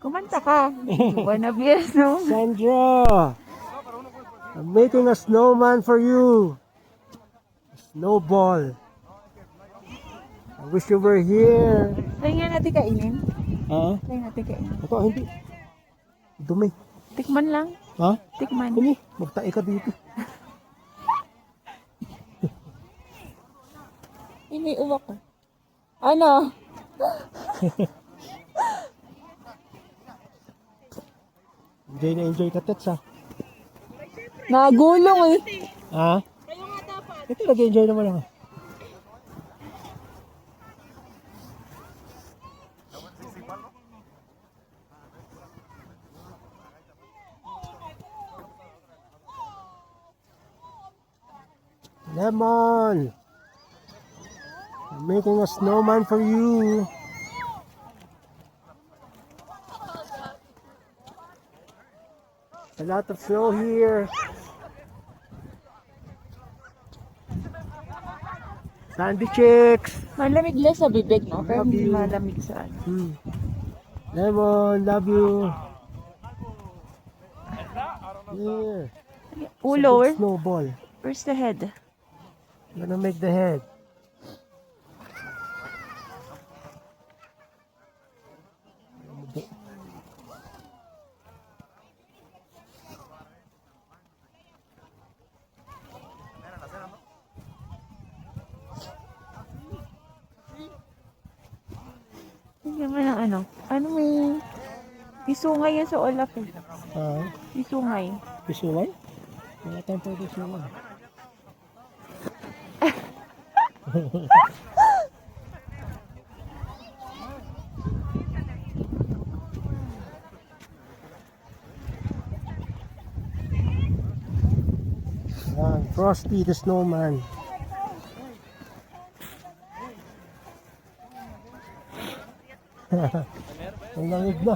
Kumanta ka. Buena Viernes, no? Sandra, I'm making a snowman for you. A snowball. I wish you were here. Try nga natin kainin. Ha? Try natin kainin. Ito, hindi. Dumi. Tikman lang. Ha? Tikman. Kuni, magtae ka dito. May uwak ko. Ano? Enjoy na enjoy ka, Tets, ha? Nagulong eh. Ha? Ito, nag-enjoy naman ako. Lemon! I'm making a snowman for you. A lot of snow here. Sandy chicks! Malamig lang sa bibig, no? Pero Love hindi you. malamig sa ano. Lemon, love you. Here. Ulo, Big snowball. where's the head? I'm gonna make the head. Hindi naman ang ano. Ano may sungay yan sa Olaf eh. May sungay. Pisulan? Wala tayong pwede pisulan. Frosty the snowman. Ang lamig na.